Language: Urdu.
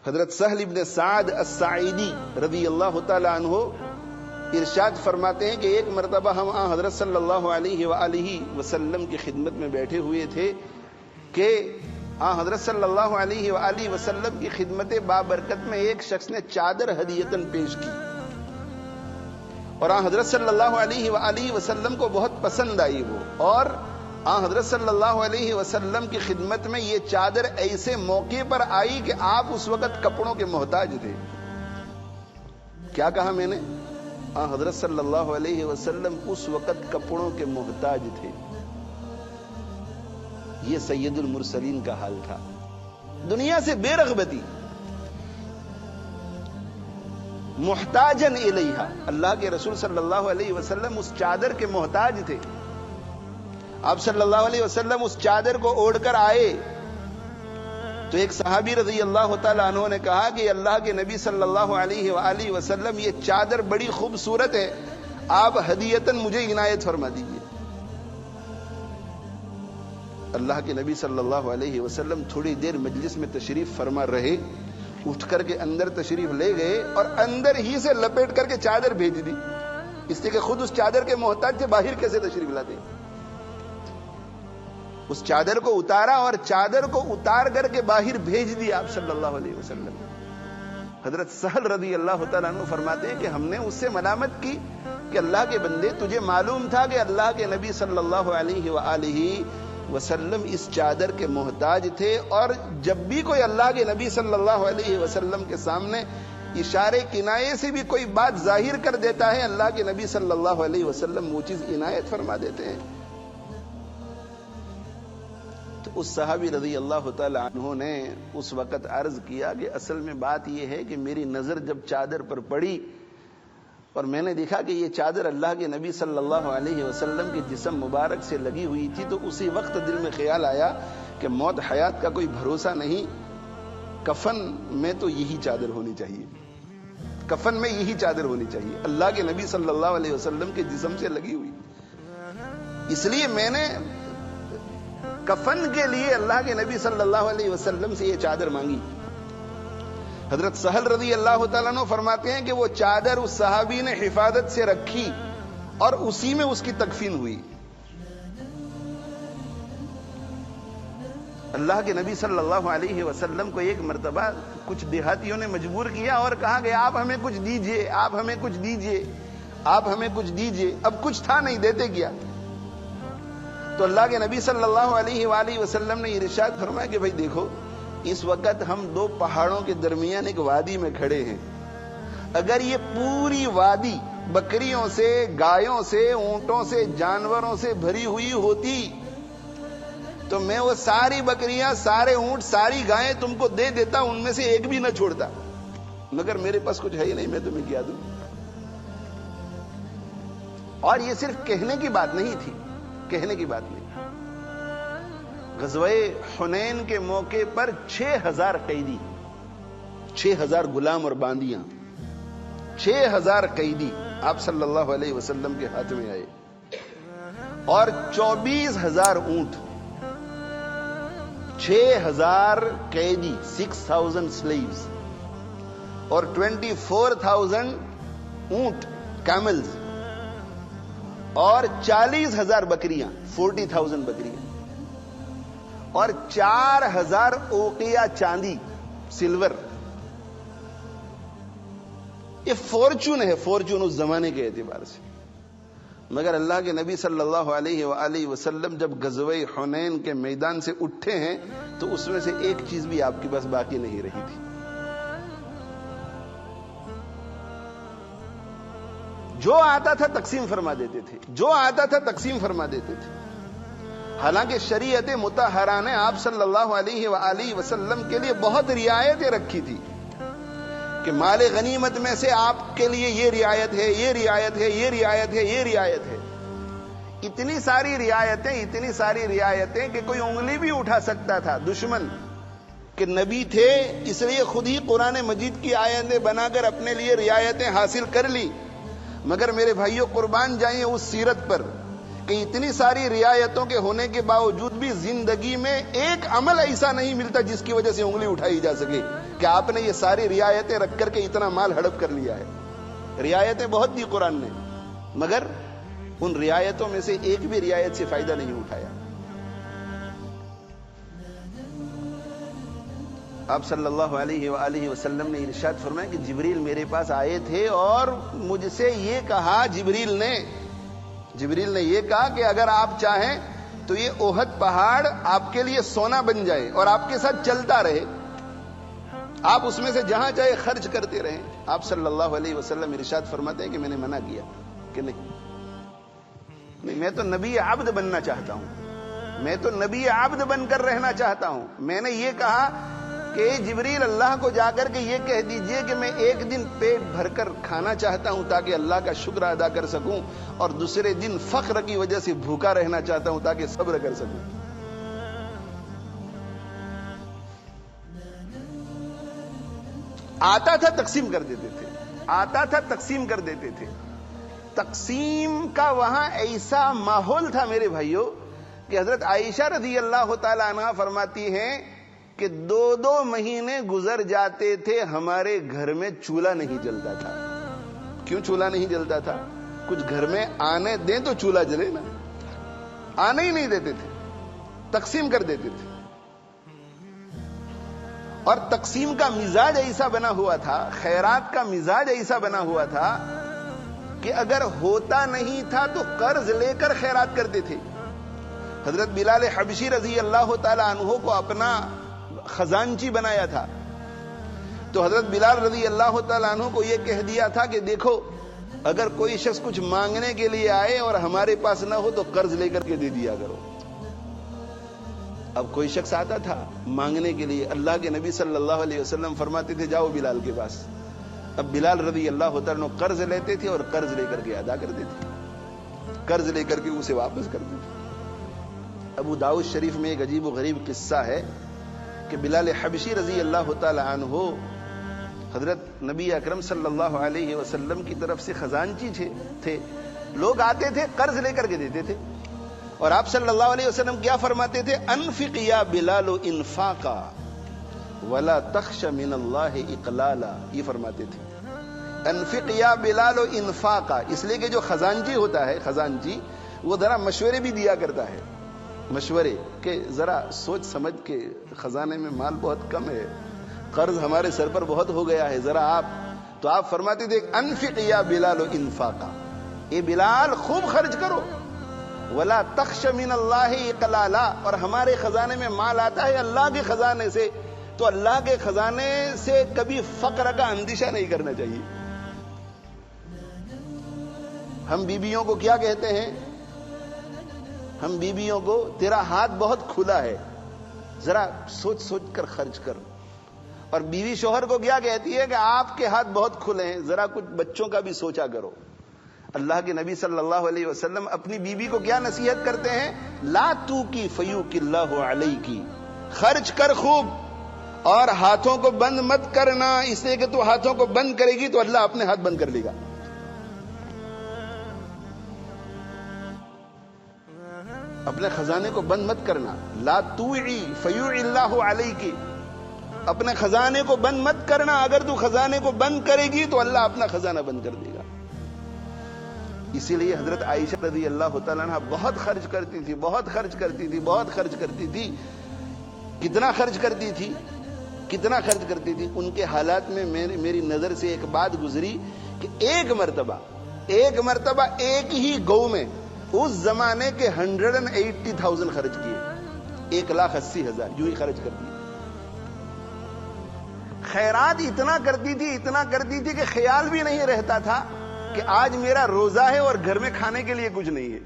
حضرت سہل ابن سعد الساعدی رضی اللہ تعالی عنہ ارشاد فرماتے ہیں کہ ایک مرتبہ ہم حضرت صلی اللہ علیہ وآلہ وسلم کی خدمت میں بیٹھے ہوئے تھے کہ حضرت صلی اللہ علیہ وآلہ وسلم کی خدمت بابرکت میں ایک شخص نے چادر ہدیتاً پیش کی اور حضرت صلی اللہ علیہ وآلہ وسلم کو بہت پسند آئی وہ، اور حضرت صلی اللہ علیہ وسلم کی خدمت میں یہ چادر ایسے موقع پر آئی کہ آپ اس وقت کپڑوں کے محتاج تھے۔ کیا کہا میں نے؟ حضرت صلی اللہ علیہ وسلم اس وقت کپڑوں کے محتاج تھے۔ یہ سید المرسلین کا حال تھا، دنیا سے بے رغبتی، محتاجن الیہا۔ اللہ کے رسول صلی اللہ علیہ وسلم اس چادر کے محتاج تھے۔ آپ صلی اللہ علیہ وسلم اس چادر کو اوڑھ کر آئے تو ایک صحابی رضی اللہ تعالیٰ عنہ نے کہا کہ اللہ کے نبی صلی اللہ علیہ وآلہ وسلم یہ چادر بڑی خوبصورت ہے، آپ ہدیتاً مجھے عنایت فرما دیجیے۔ اللہ کے نبی صلی اللہ علیہ وسلم تھوڑی دیر مجلس میں تشریف فرما رہے، اٹھ کر کے اندر تشریف لے گئے اور اندر ہی سے لپیٹ کر کے چادر بھیج دی، اس لیے کہ خود اس چادر کے محتاج تھے، باہر کیسے تشریف لاتے؟ اس چادر کو اتارا اور چادر کو اتار کر کے باہر بھیج دیا آپ صلی اللہ علیہ وسلم۔ حضرت سہل رضی اللہ تعالیٰ عنہ فرماتے ہیں کہ ہم نے اس سے ملامت کی کہ اللہ کے بندے، تجھے معلوم تھا کہ اللہ کے نبی صلی اللہ علیہ وآلہ وسلم اس چادر کے محتاج تھے، اور جب بھی کوئی اللہ کے نبی صلی اللہ علیہ وسلم کے سامنے اشارے کنایے سے بھی کوئی بات ظاہر کر دیتا ہے، اللہ کے نبی صلی اللہ علیہ وسلم وہ چیز عنایت فرما دیتے ہیں۔ تو اس صحابی رضی اللہ تعالی عنہ نے اس وقت عرض کیا کہ اصل میں بات یہ ہے کہ میری نظر جب چادر پر پڑی اور میں نے دیکھا کہ یہ چادر اللہ کے نبی صلی اللہ علیہ وسلم کے جسم مبارک سے لگی ہوئی تھی، تو اسی وقت دل میں خیال آیا کہ موت حیات کا کوئی بھروسہ نہیں، کفن میں تو یہی چادر ہونی چاہیے، کفن میں یہی چادر ہونی چاہیے، اللہ کے نبی صلی اللہ علیہ وسلم کے جسم سے لگی ہوئی۔ اس لیے میں نے کفن کے لیے اللہ کے نبی صلی اللہ علیہ وسلم سے یہ چادر مانگی۔ حضرت سہل رضی اللہ تعالیٰ عنہ فرماتے ہیں کہ وہ چادر اس صحابی نے حفاظت سے رکھی اور اسی میں اس کی تکفین ہوئی۔ اللہ کے نبی صلی اللہ علیہ وسلم کو ایک مرتبہ کچھ دیہاتیوں نے مجبور کیا اور کہا کہ آپ ہمیں کچھ دیجئے، آپ ہمیں کچھ دیجئے، آپ ہمیں کچھ دیجئے۔ اب کچھ تھا نہیں، دیتے کیا؟ تو اللہ کے نبی صلی اللہ علیہ وآلہ وسلم نے ارشاد فرمایا کہ بھائی دیکھو، اس وقت ہم دو پہاڑوں کے درمیان ایک وادی میں کھڑے ہیں، اگر یہ پوری وادی بکریوں سے، گایوں سے، اونٹوں سے، جانوروں سے بھری ہوئی ہوتی تو میں وہ ساری بکریاں، سارے اونٹ، ساری گائیں تم کو دے دیتا، ان میں سے ایک بھی نہ چھوڑتا، مگر میرے پاس کچھ ہے ہی نہیں، میں تمہیں کیا دوں؟ اور یہ صرف کہنے کی بات نہیں تھی، کہنے کی بات نہیں۔ غزوہ حنین کے موقع پر 6000 قیدی، 6000 غلام اور باندیاں، 6000 قیدی آپ صلی اللہ علیہ وسلم کے ہاتھ میں آئے، اور 24000 اونٹ، 6000 قیدی، 6000 slaves، اور 24,000 اونٹ، کیملز، اور 40,000 بکریاں، 40,000 بکریاں، اور 4000 اوقیہ چاندی، سلور۔ یہ فورچون ہے، فورچون اس زمانے کے اعتبار سے۔ مگر اللہ کے نبی صلی اللہ علیہ وآلہ وسلم جب غزوہ حنین کے میدان سے اٹھے ہیں تو اس میں سے ایک چیز بھی آپ کے پاس باقی نہیں رہی تھی۔ جو آتا تھا تقسیم فرما دیتے تھے، جو آتا تھا تقسیم فرما دیتے تھے۔ حالانکہ شریعت مطہرہ نے آپ صلی اللہ علیہ وآلہ وسلم کے لیے بہت رعایتیں رکھی تھی کہ مال غنیمت میں سے آپ کے لیے یہ رعایت ہے، یہ رعایت ہے، یہ رعایت ہے، یہ رعایت ہے۔ اتنی ساری رعایتیں، اتنی ساری رعایتیں کہ کوئی انگلی بھی اٹھا سکتا تھا دشمن کہ نبی تھے اس لیے خود ہی قرآن مجید کی آیتیں بنا کر اپنے لیے رعایتیں حاصل کر لی۔ مگر میرے بھائیوں، قربان جائیں اس سیرت پر کہ اتنی ساری رعایتوں کے ہونے کے باوجود بھی زندگی میں ایک عمل ایسا نہیں ملتا جس کی وجہ سے انگلی اٹھائی جا سکے کہ آپ نے یہ ساری رعایتیں رکھ کر کے اتنا مال ہڑپ کر لیا ہے. رعایتیں بہت دی قرآن نے، مگر ان رعایتوں میں سے ایک بھی رعایت سے فائدہ نہیں اٹھایا. آپ صلی اللہ علیہ وآلہ وسلم نے ارشاد فرمایا کہ جبریل میرے پاس آئے تھے اور مجھ سے یہ کہا، جبریل نے یہ کہا کہ اگر آپ چاہیں تو یہ احد پہاڑ آپ کے لیے سونا بن جائے اور آپ کے ساتھ چلتا رہے، آپ اس میں سے جہاں چاہے خرچ کرتے رہیں. آپ صلی اللہ علیہ وسلم ارشاد فرماتے ہیں کہ میں نے منع کیا کہ نہیں، میں تو نبی عبد بننا چاہتا ہوں، میں تو نبی عبد بن کر رہنا چاہتا ہوں. میں نے یہ کہا کہ جبریل اللہ کو جا کر کے یہ کہہ دیجئے کہ میں ایک دن پیٹ بھر کر کھانا چاہتا ہوں تاکہ اللہ کا شکر ادا کر سکوں، اور دوسرے دن فقر کی وجہ سے بھوکا رہنا چاہتا ہوں تاکہ صبر کر سکوں. آتا تھا تقسیم کر دیتے تھے، آتا تھا تقسیم کر دیتے تھے. تقسیم کا وہاں ایسا ماحول تھا میرے بھائیوں کہ حضرت عائشہ رضی اللہ تعالی عنہا فرماتی ہیں کہ 2 مہینے گزر جاتے تھے ہمارے گھر میں چولہا نہیں جلتا تھا. کیوں چولہا نہیں جلتا تھا؟ کچھ گھر میں آنے دیں تو چولہا جلے نا، آنے ہی نہیں دیتے تھے، تقسیم کر دیتے تھے. اور تقسیم کا مزاج ایسا بنا ہوا تھا، خیرات کا مزاج ایسا بنا ہوا تھا کہ اگر ہوتا نہیں تھا تو قرض لے کر خیرات کرتے تھے. حضرت بلال حبشی رضی اللہ تعالی عنہ کو اپنا خزانچی بنایا تھا، تو حضرت بلال رضی اللہ تعالیٰ عنہ کو یہ کہہ دیا تھا کہ دیکھو اگر کوئی شخص کچھ مانگنے کے لیے آئے اور ہمارے پاس نہ ہو تو قرض لے کر کے دے دیا کرو. اب کوئی شخص آتا تھا مانگنے کے لیے، اللہ کے نبی صلی اللہ علیہ وسلم فرماتے تھے جاؤ بلال کے پاس. اب بلال رضی اللہ تعالیٰ عنہ قرض لیتے تھے اور قرض لے کر کے ادا کرتے تھے، قرض لے کر کے اسے واپس کرتے تھے. ابو داؤد شریف میں ایک عجیب و غریب قصہ ہے کہ بلال حبشی رضی اللہ تعالی عنہ حضرت نبی اکرم صلی اللہ علیہ وسلم کی طرف سے خزانچی تھے. لوگ آتے تھے قرض لے کر کے دیتے تھے، اور آپ صلی اللہ علیہ وسلم کیا فرماتے تھے؟ انفق یا بلال انفاقا ولا تخش من اللہ اقلالا. یہ فرماتے تھے انفق یا بلال انفاقا، اس لیے کہ جو خزانچی ہوتا ہے، خزانچی وہ ذرا مشورے بھی دیا کرتا ہے، مشورے کہ ذرا سوچ سمجھ کے، خزانے میں مال بہت کم ہے، قرض ہمارے سر پر بہت ہو گیا ہے، ذرا آپ. تو آپ فرماتے تھے انفق یا بلال انفاقا، اے بلال خوب خرچ کرو، ولا تخش من اللہ اقلالا، اور ہمارے خزانے میں مال آتا ہے اللہ کے خزانے سے، تو اللہ کے خزانے سے کبھی فقر کا اندیشہ نہیں کرنا چاہیے. ہم بیویوں کو کیا کہتے ہیں؟ ہم بیویوں کو تیرا ہاتھ بہت کھلا ہے، ذرا سوچ سوچ کر خرچ کر. اور بیوی شوہر کو کیا کہتی ہے کہ آپ کے ہاتھ بہت کھلے ہیں، ذرا کچھ بچوں کا بھی سوچا کرو. اللہ کے نبی صلی اللہ علیہ وسلم اپنی بیوی کو کیا نصیحت کرتے ہیں؟ لا تو کی فیوک اللہ علیکی، خرچ کر خوب اور ہاتھوں کو بند مت کرنا، اس لیے کہ تو ہاتھوں کو بند کرے گی تو اللہ اپنے ہاتھ بند کر لے گا. اپنے خزانے کو بند مت کرنا. لا توعی فیوعی اللہ علیکی، اپنے خزانے کو بند مت کرنا، اگر تو خزانے کو بند کرے گی تو اللہ اپنا خزانہ بند کر دے گا. اسی لیے حضرت عائشہ رضی اللہ تعالیٰ عنہ بہت خرچ کرتی تھی، بہت خرچ کرتی تھی، بہت خرچ کرتی تھی. کتنا خرچ کرتی تھی؟ کتنا خرچ کرتی تھی؟ ان کے حالات میں میری نظر سے ایک بات گزری کہ ایک مرتبہ ایک ہی گو میں اس زمانے کے 180,000 خرچ کیے، 1,80,000 یوں ہی خرچ کر دیے. خیرات اتنا کرتی تھی کہ خیال بھی نہیں رہتا تھا کہ آج میرا روزہ ہے اور گھر میں کھانے کے لیے کچھ نہیں ہے.